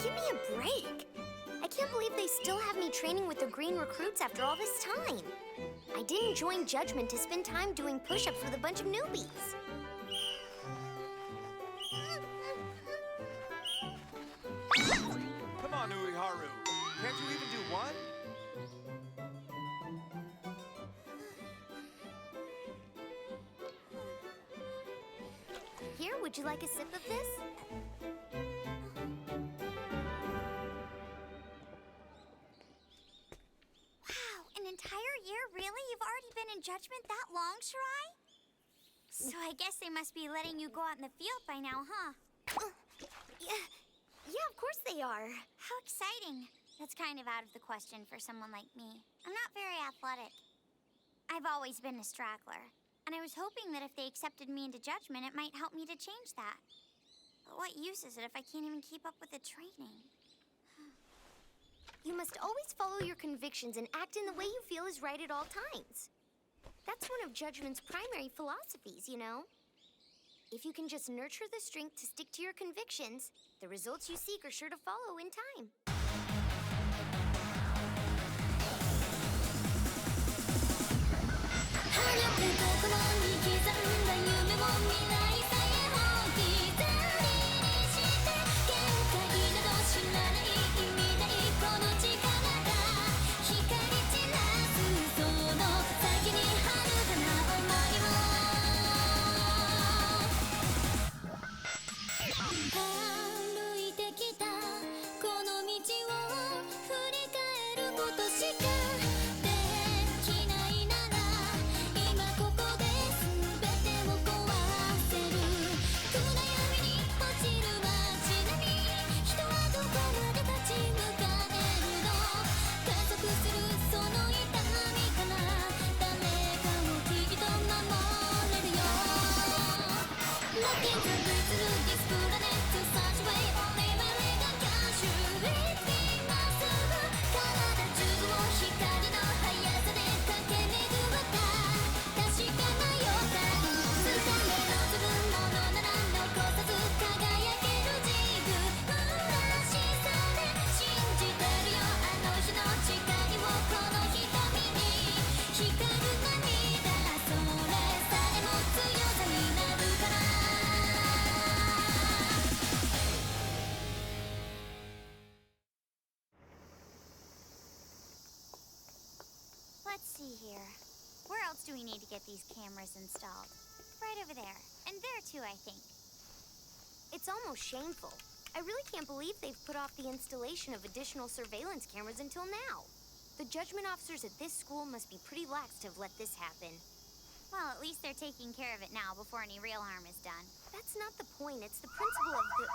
Give me a break. I can't believe they still have me training with the green recruits after all this time. I didn't join Judgment to spend time doing push-ups with a bunch of newbies. Come on, Uiharu. Can't you even do one? Here, would you like a sip of this? Wow, an entire year? Really? You've already been in Judgment that long, Shirai? So I guess they must be letting you go out in the field by now, huh? Yeah, of course they are. How exciting. That's kind of out of the question for someone like me. I'm not very athletic. I've always been a straggler, and I was hoping that if they accepted me into Judgment, it might help me to change that. But what use is it if I can't even keep up with the training? You must always follow your convictions and act in the way you feel is right at all times. That's one of Judgment's primary philosophies, you know? If you can just nurture the strength to stick to your convictions, the results you seek are sure to follow in time. Let's see here. Where else do we need to get these cameras installed? Right over there. And there too, I think. It's almost shameful. I really can't believe they've put off the installation of additional surveillance cameras until now. The Judgment officers at this school must be pretty lax to have let this happen. Well, at least they're taking care of it now before any real harm is done. That's not the point. It's the principle of the...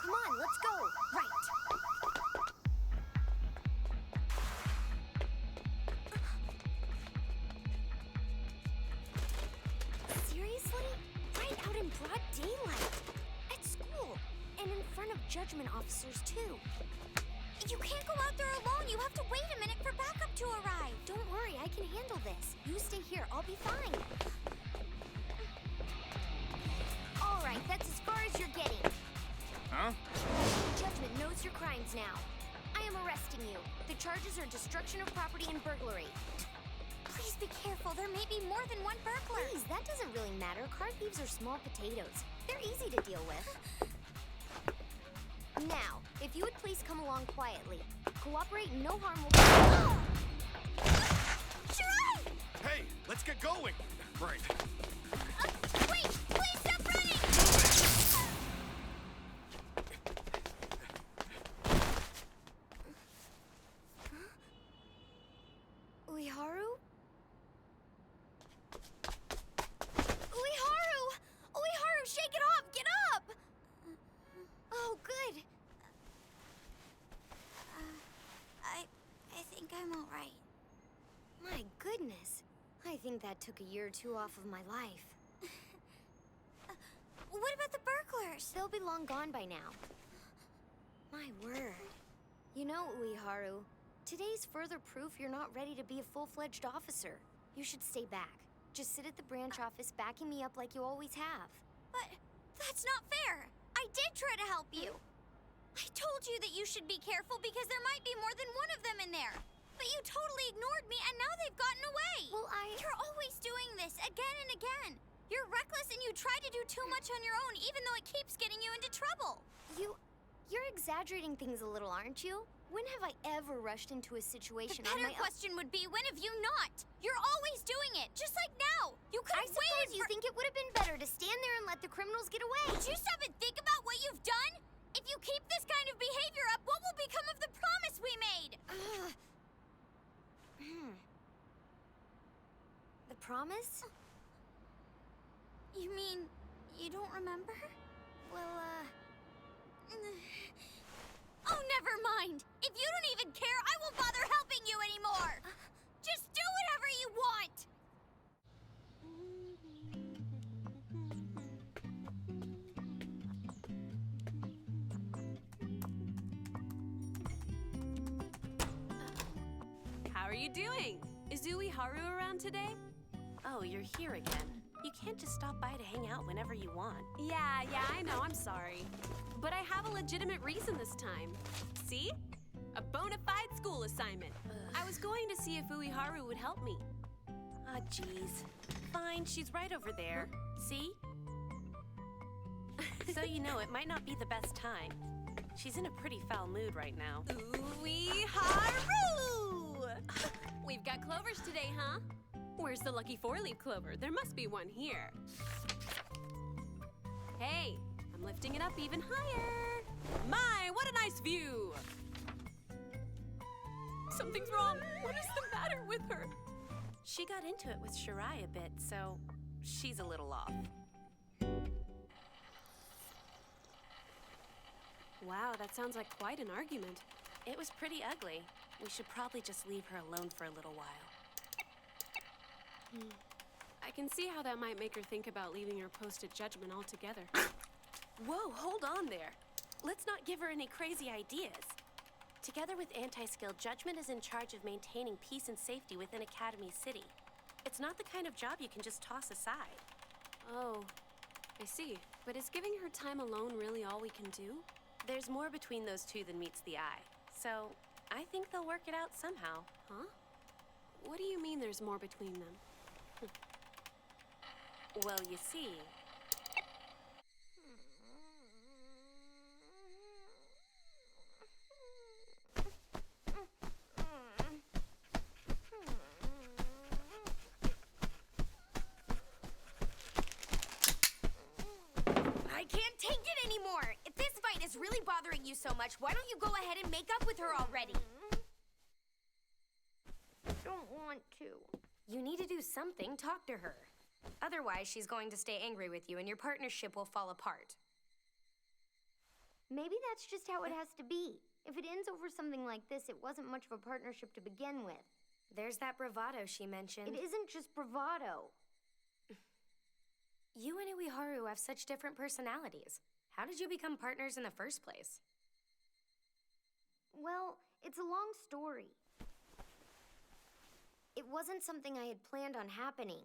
Come on, let's go. Right. Seriously? Right out in broad daylight. At school. And in front of Judgment officers, too. You can't go out there alone. You have to wait a minute for backup to arrive. Don't worry, I can handle this. You stay here. I'll be fine. All right, that's as far as you're getting. Huh? Judgment knows your crimes now. I am arresting you. The charges are destruction of property and burglary. Please be careful. There may be more than one burglar. Please, that doesn't really matter. Car thieves are small potatoes. They're easy to deal with. Now, if you would please come along quietly. Cooperate and no harm will come. Shirai! Hey, let's get going. Right. Wait! Please stop running! Uiharu? Uiharu! Uiharu, shake it off! Get up! Oh, good. I think I'm all right. My goodness. I think that took a year or two off of my life. What about the burglars? They'll be long gone by now. My word. You know, Uiharu, today's further proof you're not ready to be a full-fledged officer. You should stay back. Just sit at the branch office backing me up like you always have. But that's not fair. I did try to help you. I told you that you should be careful because there might be more than one of them in there. But you totally ignored me, and now they've gotten away. Well, You're always doing this, again and again. You're reckless and you try to do too much on your own, even though it keeps getting you into trouble. You're exaggerating things a little, aren't you? When have I ever rushed into a situation The on better my own? question would be, when have you not? You're always doing it, just like now. You could I have suppose waited you think it would have been better to stand there and let the criminals get away. Would you stop and think about what you've done? If you keep this kind of behavior up, what will become of the promise we made? The promise? You mean, you don't remember? Well, Oh, never mind. If you don't even care, I won't bother helping you anymore. Just do whatever you want. How are you doing? Is Uiharu around today? Oh, you're here again. You can't just stop by to hang out whenever you want. Yeah, I know, I'm sorry. But I have a legitimate reason this time. See? A bona fide school assignment. I was going to see if Uiharu would help me. Ah, jeez. Fine, she's right over there. See? So you know, it might not be the best time. She's in a pretty foul mood right now. Uiharu! We've got clovers today, huh? Where's the lucky four-leaf clover? There must be one here. Hey, I'm lifting it up even higher. My, what a nice view! Something's wrong. What is the matter with her? She got into it with Shirai a bit, so she's a little off. Wow, that sounds like quite an argument. It was pretty ugly. We should probably just leave her alone for a little while. I can see how that might make her think about leaving her post at judgment altogether. Whoa, hold on there. Let's not give her any crazy ideas. Together with Anti-Skill, Judgment is in charge of maintaining peace and safety within Academy City. It's not the kind of job you can just toss aside. Oh, I see. But is giving her time alone really all we can do? There's more between those two than meets the eye. So, I think they'll work it out somehow. Huh? What do you mean there's more between them? Well, you see... I can't take it anymore! If this fight is really bothering you so much, why don't you go ahead and make up with her already? I don't want to. You need to do something, talk to her. Otherwise, she's going to stay angry with you and your partnership will fall apart. Maybe that's just how it has to be. If it ends over something like this, it wasn't much of a partnership to begin with. There's that bravado she mentioned. It isn't just bravado. You and Uiharu have such different personalities. How did you become partners in the first place? Well, it's a long story. It wasn't something I had planned on happening.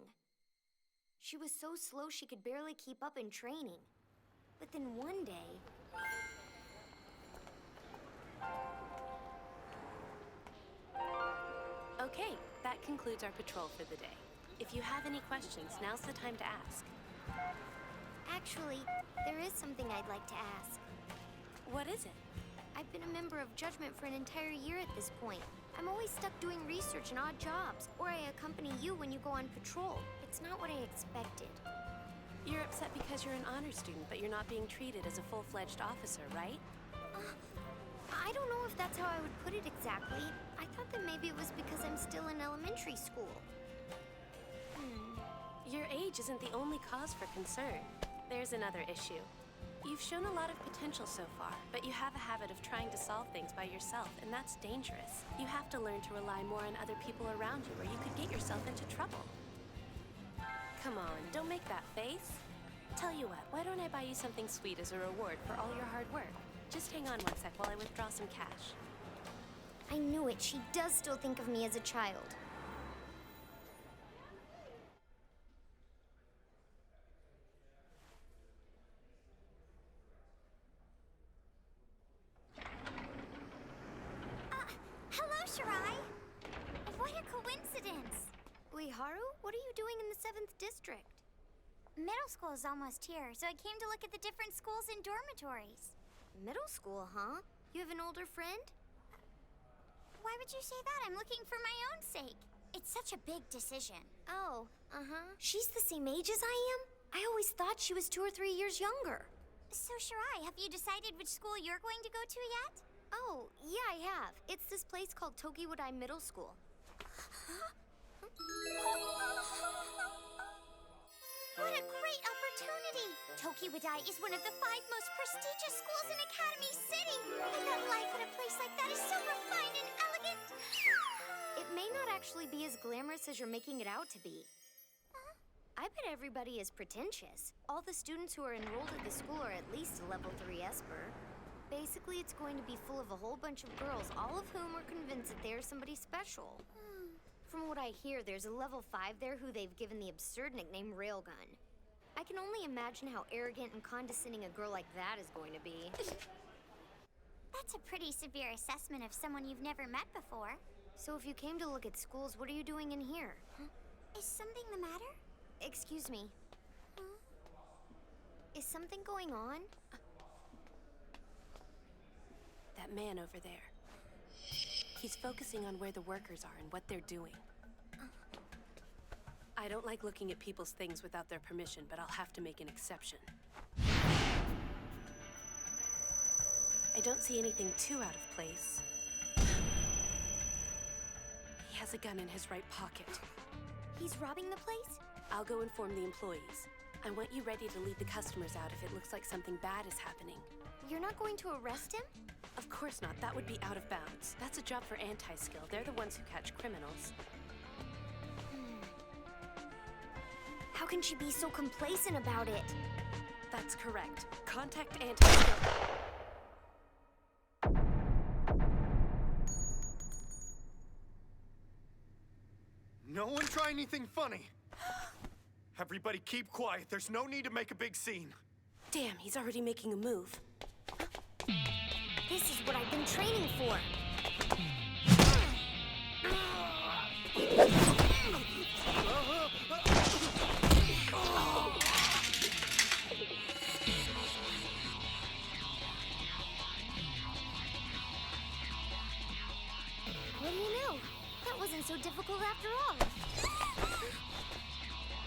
She was so slow she could barely keep up in training. But then one day... Okay, that concludes our patrol for the day. If you have any questions, now's the time to ask. Actually, there is something I'd like to ask. What is it? I've been a member of Judgment for an entire year at this point. I'm always stuck doing research and odd jobs, or I accompany you when you go on patrol. It's not what I expected. You're upset because you're an honor student, but you're not being treated as a full-fledged officer, right? I don't know if that's how I would put it exactly. I thought that maybe it was because I'm still in elementary school. Your age isn't the only cause for concern. There's another issue. You've shown a lot of potential so far, but you have a habit of trying to solve things by yourself, and that's dangerous. You have to learn to rely more on other people around you, or you could get yourself into trouble. Come on, don't make that face. Tell you what, why don't I buy you something sweet as a reward for all your hard work? Just hang on one sec while I withdraw some cash. I knew it. She does still think of me as a child. Uiharu, what are you doing in the 7th district? Middle school is almost here, so I came to look at the different schools and dormitories. Middle school, huh? You have an older friend? Why would you say that? I'm looking for my own sake. It's such a big decision. Oh, She's the same age as I am? I always thought she was 2 or 3 years younger. So, Shirai, have you decided which school you're going to go to yet? Oh, yeah, I have. It's this place called Tokiwadai Middle School. What a great opportunity! Tokiwadai is one of the 5 most prestigious schools in Academy City! I bet life at a place like that is so refined and elegant! It may not actually be as glamorous as you're making it out to be. I bet everybody is pretentious. All the students who are enrolled at the school are at least a level 3 Esper. Basically, it's going to be full of a whole bunch of girls, all of whom are convinced that they're somebody special. From what I hear, there's a level 5 there who they've given the absurd nickname Railgun. I can only imagine how arrogant and condescending a girl like that is going to be. That's a pretty severe assessment of someone you've never met before. So if you came to look at schools, what are you doing in here? Is something the matter? Excuse me. Is something going on? That man over there. He's focusing on where the workers are and what they're doing. I don't like looking at people's things without their permission, but I'll have to make an exception. I don't see anything too out of place. He has a gun in his right pocket. He's robbing the place? I'll go inform the employees. I want you ready to lead the customers out if it looks like something bad is happening. You're not going to arrest him? Of course not. That would be out of bounds. That's a job for anti-skill. They're the ones who catch criminals. How can she be so complacent about it? That's correct. Contact anti-skill. No one try anything funny. Everybody keep quiet. There's no need to make a big scene. Damn, he's already making a move. This is what I've been training for. What do you know? That wasn't so difficult after all.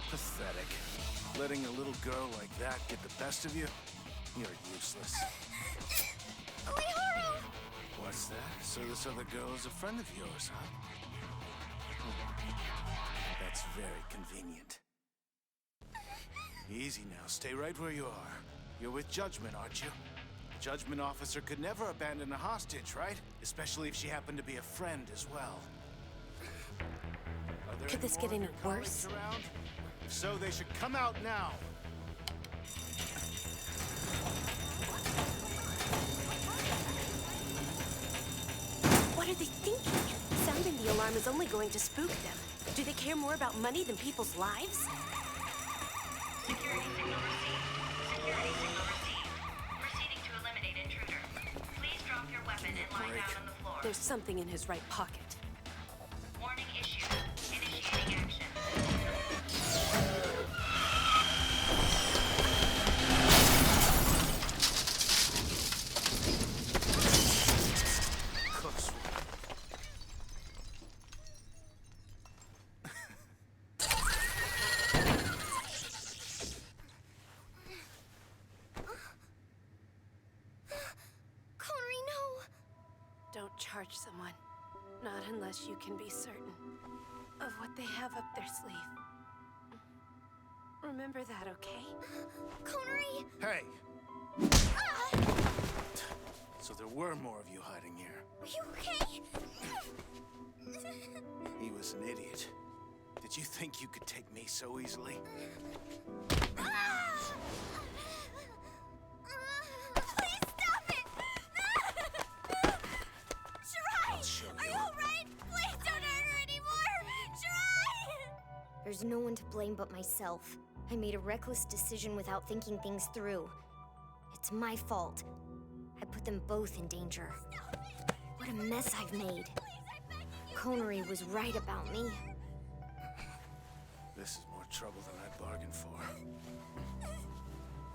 Pathetic. Letting a little girl like that get the best of you? You're useless. Uiharu! What's that? So this other girl is a friend of yours, huh? That's very convenient. Easy now. Stay right where you are. You're with Judgment, aren't you? Judgment officer could never abandon a hostage, right? Especially if she happened to be a friend as well. Are there Could this get more of any your colleagues worse? around? If so, they should come out now. What are they thinking? Sounding the alarm is only going to spook them. Do they care more about money than people's lives? Security signal received. Security signal received. Proceeding to eliminate intruder. Please drop your weapon and lie down on the floor. There's something in his right pocket. Warning issued. Initiating action. Cooks. Connery, no! Don't charge someone. Not unless you can be certain of what they have up their sleeve. Remember that, okay? Connery! Hey! So there were more of you hiding here. Are you okay? He was an idiot. Did you think you could take me so easily? Please stop it! I'll show Shirai! Are you. you alright? Please don't hurt her anymore! Shirai! There's no one to blame but myself. I made a reckless decision without thinking things through. It's my fault. I put them both in danger. What a mess I've made. Connery was right about me. This is more trouble than I bargained for.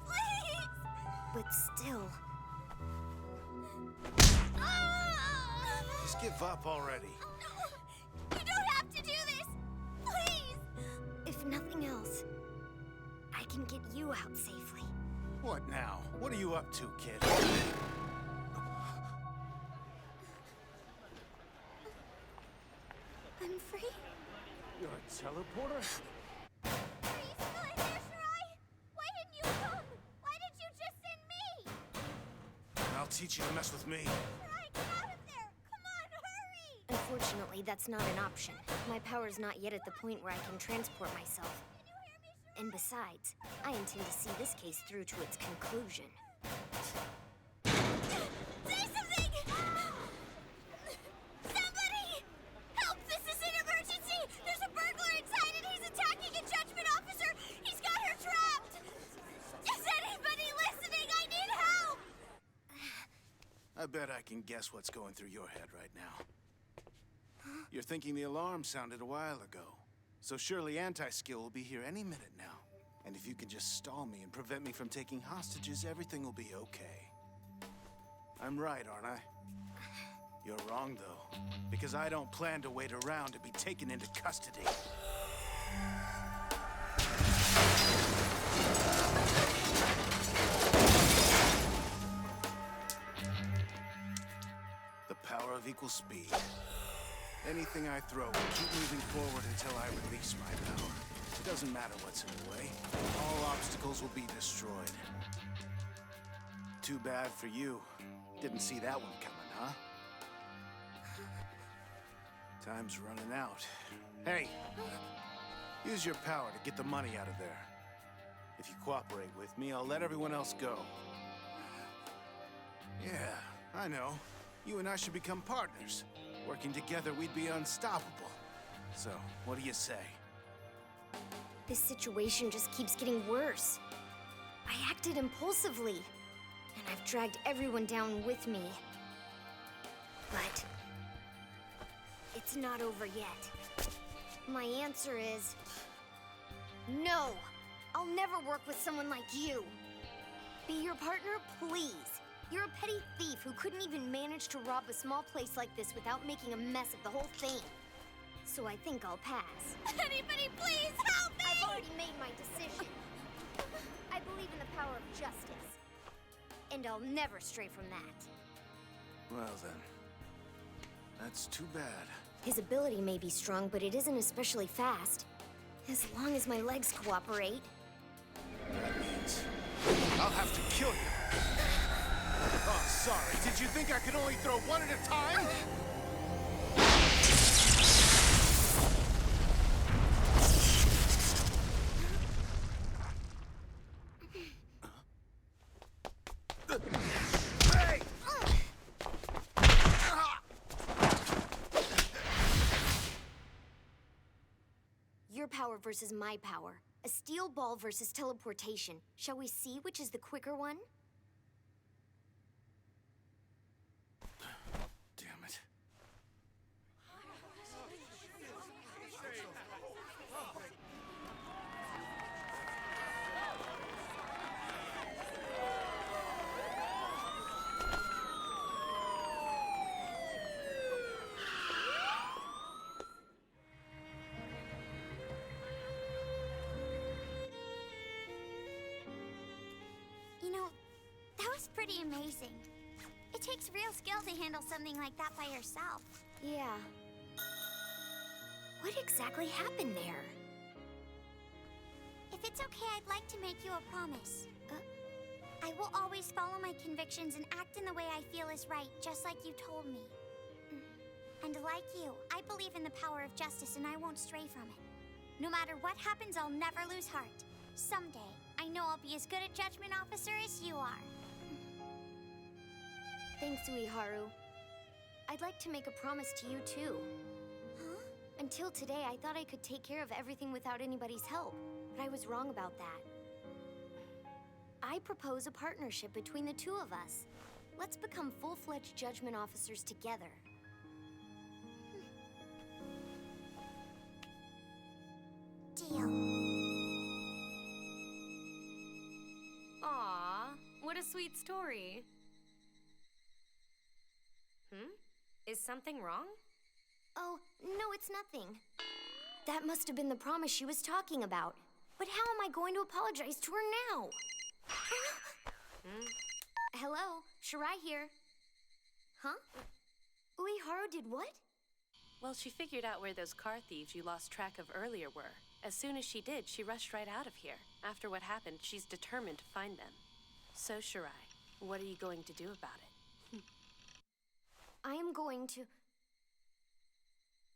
Please! But still, Just give up already. You don't have to do this! Please! if nothing else, I can get you out safely. What now? What are you up to, kid? I'm free? You're a teleporter? Are you still in there, Shirai? Why didn't you come? Why did you just send me? I'll teach you to mess with me. Shirai, get out of there! Come on, hurry! Unfortunately, that's not an option. My power's not yet at the point where I can transport myself. Can you hear me, Shirai? And besides, I intend to see this case through to its conclusion. Say something! Somebody! Help! This is an emergency! There's a burglar inside and he's attacking a judgment officer! He's got her trapped! Is anybody listening? I need help! I bet I can guess what's going through your head right now. You're thinking the alarm sounded a while ago. So surely anti-skill will be here any minute now. And if you can just stall me and prevent me from taking hostages, everything will be okay. I'm right, aren't I? You're wrong, though. Because I don't plan to wait around to be taken into custody. The power of equal speed. Anything I throw will keep moving forward until I release my power. It doesn't matter what's in the way. All obstacles will be destroyed. Too bad for you. Didn't see that one coming, huh? Time's running out. Hey! Use your power to get the money out of there. If you cooperate with me, I'll let everyone else go. Yeah, I know. You and I should become partners. Working together, we'd be unstoppable. So, what do you say? This situation just keeps getting worse. I acted impulsively, and I've dragged everyone down with me. But it's not over yet. My answer is no. I'll never work with someone like you. Be your partner, please. You're a petty thief who couldn't even manage to rob a small place like this without making a mess of the whole thing. So I think I'll pass. Anybody please help me! I've already made my decision. I believe in the power of justice. And I'll never stray from that. Well then, that's too bad. His ability may be strong, but it isn't especially fast. As long as my legs cooperate. That means I'll have to kill you. Oh, sorry. Did you think I could only throw one at a time? Hey! Your power versus my power. A steel ball versus teleportation. Shall we see which is the quicker one? Damn it. You know, that was pretty amazing. It takes real skill to handle something like that by yourself. Yeah. What exactly happened there? If it's okay, I'd like to make you a promise. I will always follow my convictions and act in the way I feel is right, just like you told me. And like you, I believe in the power of justice and I won't stray from it. No matter what happens, I'll never lose heart. Someday, I know I'll be as good a judgment officer as you are. Thanks, Uiharu. I'd like to make a promise to you, too. Huh? Until today, I thought I could take care of everything without anybody's help, but I was wrong about that. I propose a partnership between the two of us. Let's become full-fledged judgment officers together. Deal. sweet story. Is something wrong? Oh, no, it's nothing. That must have been the promise she was talking about. But how am I going to apologize to her now? Hello, Shirai here. Huh? Uiharu did what? Well, she figured out where those car thieves you lost track of earlier were. As soon as she did, she rushed right out of here. After what happened, she's determined to find them. So, Shirai, what are you going to do about it? I am going to...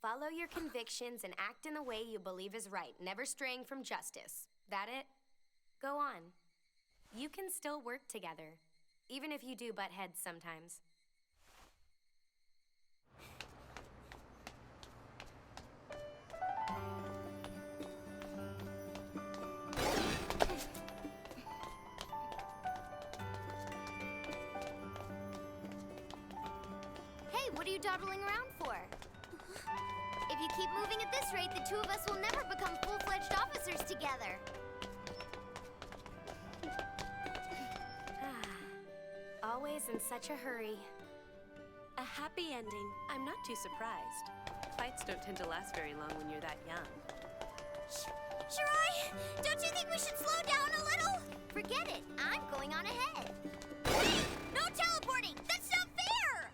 Follow your convictions and act in the way you believe is right, never straying from justice. That it? Go on. You can still work together, even if you do butt heads sometimes. Hey, what are you dawdling around for? If you keep moving at this rate, the two of us will never become full-fledged officers together. Always in such a hurry. A happy ending. I'm not too surprised. Fights don't tend to last very long when you're that young. Shirai, don't you think we should slow down a little? Forget it. I'm going on ahead. Wait! No teleporting! That's not fair!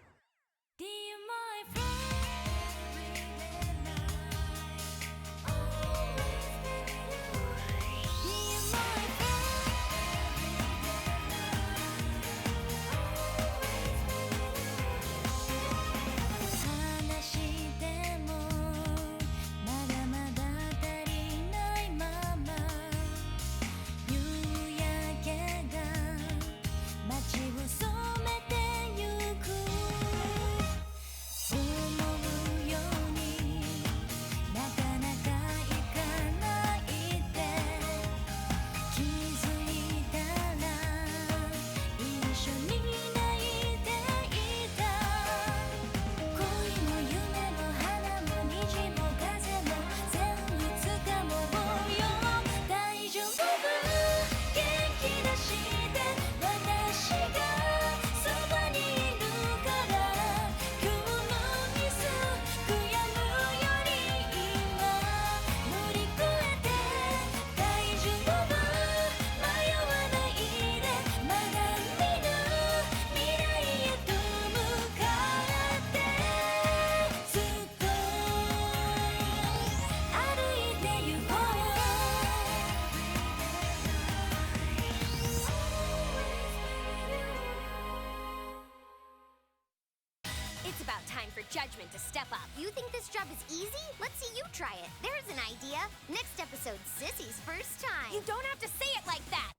Dear my friend, dear my friend, 話してもまだまだ足りないまま夕焼けが街を染めてゆく思うようになかなかいかないって気づいたら一緒に泣いていた恋も夢も花も虹も風も全部掴もうよ大丈夫元気出して私がそばにいるから今日のミス悔やむより今乗り越えて大丈夫迷わないでまだ見ぬ未来へと向かってずっと歩いてゆこう It's about time for Judgment to step up. You think this job is easy? Let's see you try it. There's an idea. Next episode, Sissy's first time. You don't have to say it like that!